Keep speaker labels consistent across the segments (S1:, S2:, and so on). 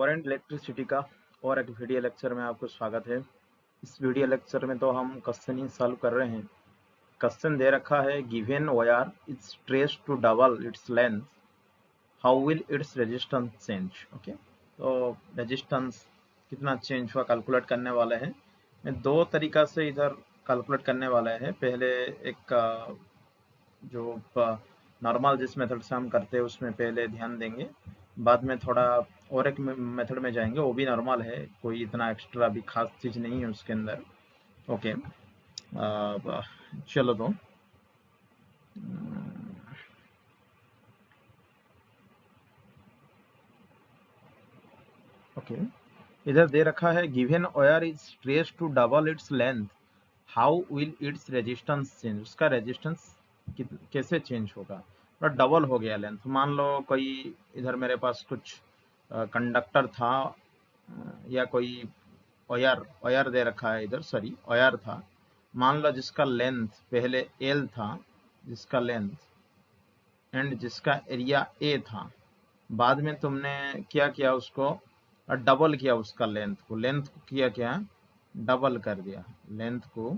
S1: Current electricity का और एक वीडियो लेक्चर में आपको स्वागत है। इस वीडियो लेक्चर में तो हम क्वेश्चन ही सॉल्व कर रहे हैं। क्वेश्चन दे रखा है given wire is stretched to double its length, how will its resistance change. Okay, तो रेजिस्टेंस कितना चेंज हुआ कैलकुलेट करने वाले हैं। मैं दो तरीका से इधर कैलकुलेट करने वाले हैं। पहले एक जो नॉर्मल जिस मेथड से हम करते हैं उसमें पहले ध्यान देंगे, बाद में थोड़ा और एक मेथड में जाएंगे, वो भी नॉर्मल है, कोई इतना एक्स्ट्रा भी खास चीज़ नहीं है उसके अंदर। ओके, चलो तो ओके, इधर दे रखा है given wire is stretched to double its length, how will its resistance change. उसका रेजिस्टेंस कैसे चेंज होगा। तो डबल हो गया लेंथ। मान लो कोई इधर मेरे पास कुछ कंडक्टर था या कोई वायर वायर दे रखा है इधर, सॉरी वायर था। मान लो जिसका लेंथ पहले एल था, जिसका लेंथ एंड जिसका एरिया ए था। बाद में तुमने क्या किया, उसको डबल किया, उसका लेंथ को किया क्या, डबल कर दिया। लेंथ को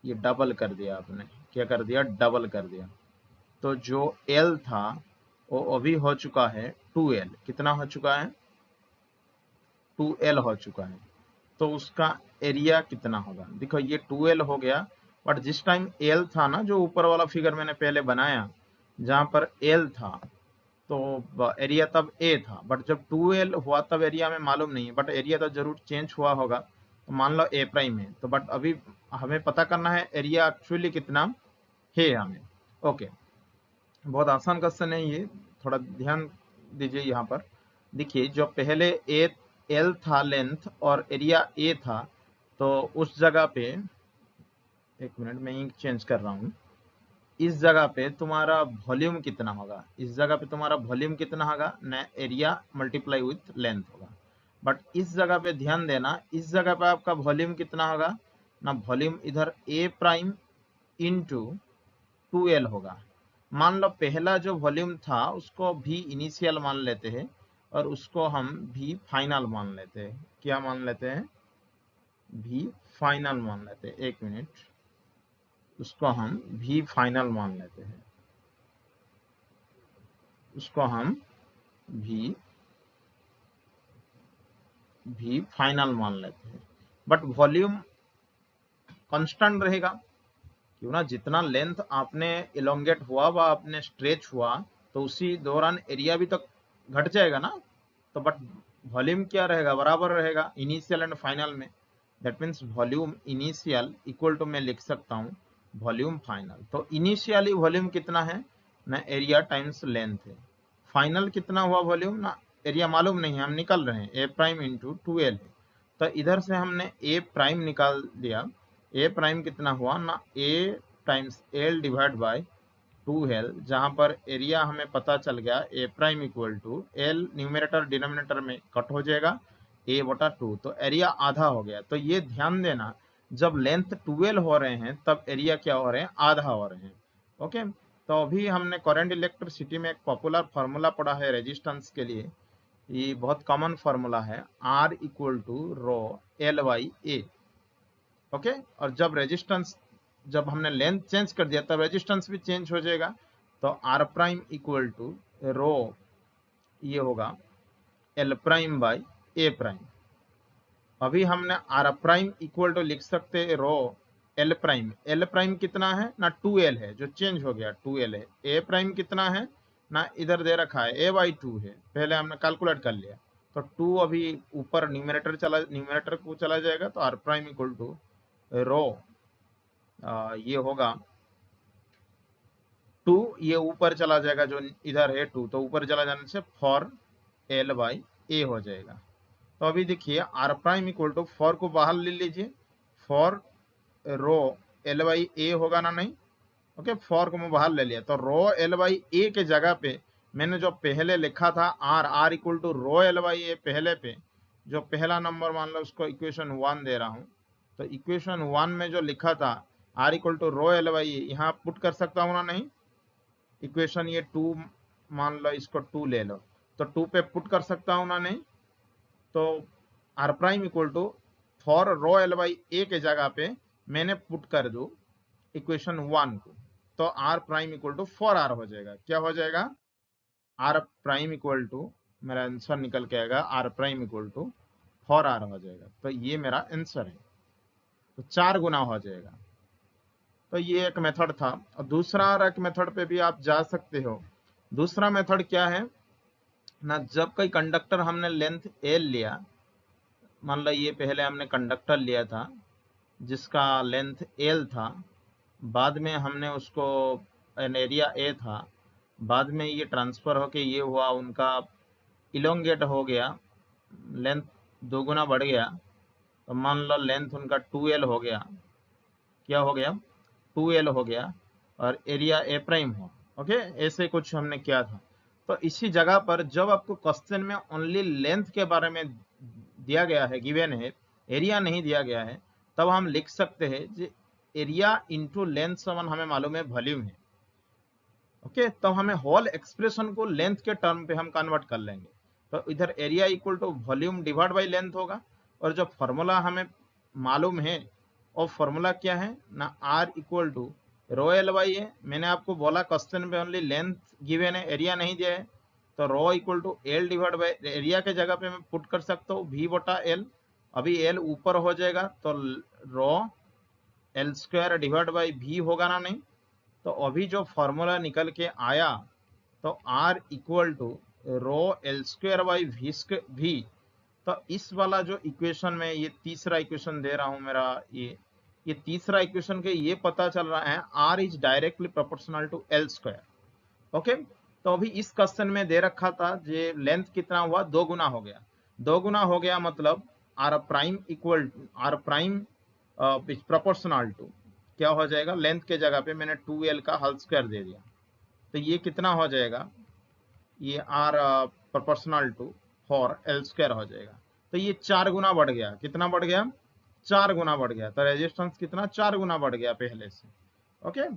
S1: ये डबल कर दिया आपने, क्या कर दिया, डबल कर दिया। तो जो एल था वो अभी हो चुका है 2L। कितना हो चुका है, 2L हो चुका है। तो उसका एरिया कितना होगा, देखो ये 2L हो गया। बट जिस टाइम L था ना, जो ऊपर वाला फिगर मैंने पहले बनाया जहां पर L था, तो एरिया तब A था। बट जब 2L हुआ तब एरिया में मालूम नहीं है, बट एरिया तो जरूर चेंज हुआ होगा। तो मान लो A प्राइम है, तो बट अभी हमें पता करना है एरिया एक्चुअली कितना है हमें। ओके, बहुत आसान क्वेश्चन है ये, थोड़ा ध्यान दीजिए यहाँ पर। देखिए जो पहले ए एल था लेंथ और एरिया ए था, तो उस जगह पे, एक मिनट में इंक चेंज कर रहा हूँ। इस जगह पे तुम्हारा वॉल्यूम कितना होगा, इस जगह पे तुम्हारा वॉल्यूम कितना होगा ना, एरिया मल्टीप्लाई विथ लेंथ होगा। बट इस जगह पे ध्यान देना, इस जगह पे आपका वॉल्यूम कितना होगा ना, वॉल्यूम इधर ए प्राइम इंटू 2L होगा। मान लो पहला जो वॉल्यूम था उसको भी इनिशियल मान लेते हैं और उसको हम भी फाइनल मान लेते हैं। क्या मान लेते हैं, भी फाइनल मान लेते हैं। एक मिनट, उसको हम भी फाइनल मान लेते हैं, उसको हम भी फाइनल मान लेते हैं। बट वॉल्यूम कांस्टेंट रहेगा, क्यों ना, जितना लेंथ आपने इलोंगेट हुआ व आपने स्ट्रेच हुआ, तो उसी दौरान एरिया भी तो घट जाएगा ना। तो बट वॉल्यूम क्या रहेगा, बराबर रहेगा इनिशियल एंड फाइनल में। That means volume initial equal to मैं लिख सकता हूँ वॉल्यूम फाइनल। तो इनिशियली वॉल्यूम कितना है ना, एरिया टाइम्स लेंथ है। फाइनल कितना हुआ वॉल्यूम ना, एरिया मालूम नहीं है, हम निकल रहे हैं ए प्राइम इंटू 2L है। तो इधर से हमने ए प्राइम निकाल दिया। ए प्राइम कितना हुआ ना, A times L divide by 2L, जहां पर एरिया हमें पता चल गया A prime equal to L, numerator denominator में कट हो जाएगा, ए बटा 2, तो एरिया आधा हो गया। तो ये ध्यान देना, जब लेंथ 2L हो रहे हैं तब एरिया क्या हो रहे हैं, आधा हो रहे हैं। ओके, तो अभी हमने करंट इलेक्ट्रिसिटी में एक पॉपुलर फार्मूला पढ़ा है रेजिस्टेंस के लिए। ये बहुत कॉमन फार्मूला है, R equal to rho L by A. Okay, और जब रेजिस्टेंस, जब हमने लेंथ चेंज कर दिया तब रेजिस्टेंस भी चेंज हो जाएगा। तो आर प्राइम इक्वल टू रो, ये होगा L prime by A prime. अभी हमने आर प्राइम इक्वल टू लिख सकते हैं rho L prime. L prime कितना है ना, 2L है, जो चेंज हो गया 2L है। ए प्राइम कितना है ना, इधर दे रखा है ए बाई 2 है, पहले हमने कैलकुलेट कर लिया। तो 2 अभी ऊपर न्यूमरेटर को चला जाएगा, तो आर प्राइम इक्वल टू रो, ये होगा 2, ये ऊपर चला जाएगा, जो इधर है 2, तो ऊपर चला जाने से फॉर एल बाई ए हो जाएगा। तो अभी देखिए R prime equal to, four को बाहर ले लीजिए, four rho L by A होगा ना, नहीं। ओके, फॉर को मैं बाहर ले लिया, तो रो एल बाई ए के जगह पे मैंने जो पहले लिखा था R equal to rho L by A, पहले पे जो पहला नंबर मान लो उसको इक्वेशन 1 दे रहा हूं। तो इक्वेशन 1 में जो लिखा था R equal to rho L by A, यहाँ पुट कर सकता हूँ ना, नहीं। इक्वेशन ये 2 मान लो, इसको 2 ले लो, तो 2 पे पुट कर सकता हूँ ना, नहीं। तो R prime equal to for rho L by A के जगह पे मैंने पुट कर दू इक्वेशन 1 को, तो R prime equal to four R हो जाएगा। क्या हो जाएगा? आर प्राइम इक्वल टू, मेरा आंसर निकल के आएगा R prime equal to four R हो जाएगा। तो ये मेरा आंसर है, तो 4 गुना हो जाएगा। तो ये एक मेथड था। और दूसरा एक मेथड पे भी आप जा सकते हो। दूसरा मेथड क्या है ना, जब कोई कंडक्टर हमने लेंथ एल लिया, मान लो ये पहले हमने कंडक्टर लिया था जिसका लेंथ एल था, बाद में हमने उसको एरिया ए था, बाद में ये ट्रांसफर होके ये हुआ, उनका इलोंगेट हो गया, लेंथ 2 गुना बढ़ गया, तो मान लो लेंथ उनका 2l हो गया। क्या हो गया? 2l हो गया और एरिया ए प्राइम हुआ। ओके, ऐसे कुछ हमने किया था। तो इसी जगह पर जब आपको क्वेश्चन में ओनली लेंथ के बारे में दिया गया है, गिवन है, एरिया नहीं दिया गया है, तब हम लिख सकते हैं कि एरिया इंटू लेंथ समान हमें मालूम है वॉल्यूम है। ओके, तो हमें होल एक्सप्रेशन को लेंथ के टर्म पे हम कन्वर्ट कर लेंगे। तो इधर area equal to volume divide by length होगा, और जो फॉर्मूला हमें मालूम है और फॉर्मूला क्या है ना, R equal to rho L by A. मैंने आपको बोला क्वेश्चन में ओनली लेंथ गिवन है, एरिया नहीं दिया है, तो rho equal to L divide by area के जगह पे मैं पुट कर सकता हूँ वी बटा एल। अभी एल ऊपर हो जाएगा तो rho L square divide by V होगा ना, नहीं? तो अभी जो फॉर्मूला निकल के आया, तो R equal to rho L square by V. तो इस वाला जो इक्वेशन में ये तीसरा इक्वेशन दे रहा हूं मेरा, ये तीसरा इक्वेशन के ये पता चल रहा है R is directly proportional to L square. Okay, तो अभी इस क्वेश्चन में दे रखा था ये लेंथ कितना हुआ, 2 गुना हो गया। 2 गुना हो गया मतलब R prime equal to R prime proportional to क्या हो जाएगा, लेंथ के जगह पे मैंने 2l का होल स्क्वायर दे दिया, तो ये कितना हो जाएगा, ये are proportional to 4l square हो जाएगा। तो ये 4 गुना बढ़ गया। कितना बढ़ गया? 4 गुना बढ़ गया। तो रेजिस्टेंस कितना? 4 गुना बढ़ गया पहले से। ओके,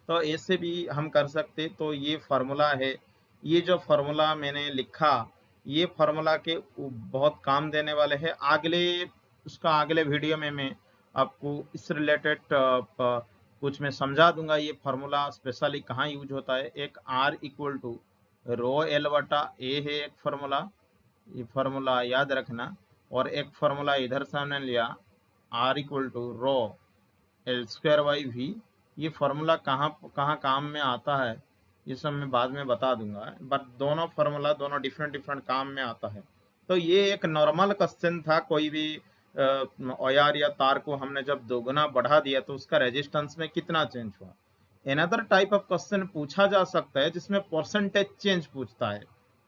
S1: तो ऐसे भी हम कर सकते। तो ये फार्मूला है, ये जो फार्मूला मैंने लिखा, ये फार्मूला के बहुत काम देने वाले हैं। अगले वीडियो में मैं आपको इस रिलेटेड कुछ मैं समझा दूंगा। ये फार्मूला स्पेशली कहाँ यूज होता है। एक R equal to rho L बटा ए है एक फार्मूला, ये फार्मूला याद रखना। और एक फार्मूला इधर से हमने लिया R equal to rho L square by V. ये फार्मूला कहाँ कहाँ काम में आता है ये सब मैं बाद में बता दूंगा, बट दोनों फार्मूला दोनों डिफरेंट काम में आता है। तो ये एक नॉर्मल क्वेश्चन था। कोई भी वायर या तार को हमने जब 2 गुना बढ़ा दिया तो उसका रेजिस्टेंस में कितना चेंज हुआ। एनदर टाइप ऑफ क्वेश्चन पूछा जा सकता है जिसमें परसेंटेज चेंज पूछता है,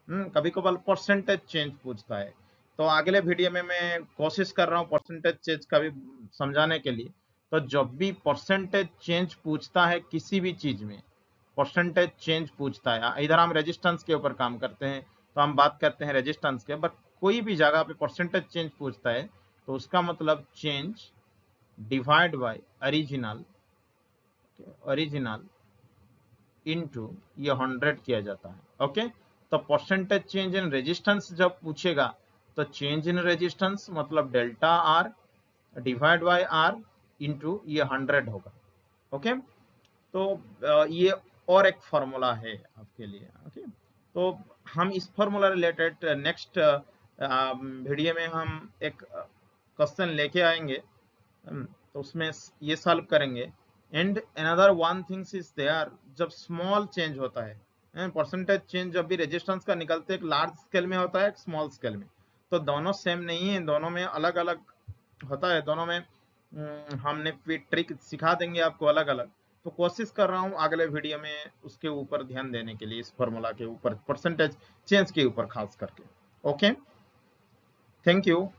S1: कभी कभार परसेंटेज चेंज पूछता है। तो अगले वीडियो में मैं कोशिश कर रहा हूँ परसेंटेज चेंज का भी समझाने के लिए। तो जब भी परसेंटेज चेंज पूछता है किसी भी चीज में, परसेंटेज चेंज पूछता है, इधर हम रेजिस्टेंस के ऊपर काम करते हैं तो हम बात करते हैं रेजिस्टेंस के, बट कोई भी जगह पे परसेंटेज चेंज पूछता है तो उसका मतलब change divide by original into ये 100 किया जाता है। ओके, तो परसेंटेज चेंज इन रेजिस्टेंस जब पूछेगा तो चेंज इन रेजिस्टेंस मतलब delta R divide by R into ये 100 होगा। ओके, तो ये और एक फॉर्मूला है आपके लिए। ओके, तो हम इस फॉर्मूला रिलेटेड नेक्स्ट वीडियो में हम एक क्वेश्चन लेके आएंगे, तो उसमें ये सॉल्व करेंगे। And another one things is there, जब स्मॉल चेंज होता है, परसेंटेज चेंज जब भी रेजिस्टेंस का निकलते एक लार्ज स्केल में होता है एक स्मॉल स्केल में, तो दोनों सेम नहीं है, दोनों में अलग अलग होता है। दोनों में हमने फिर ट्रिक सिखा देंगे आपको अलग अलग। तो कोशिश कर रहा हूँ अगले वीडियो में उसके ऊपर ध्यान देने के लिए, इस फॉर्मूला के ऊपर परसेंटेज चेंज के ऊपर खास करके। Okay, thank you.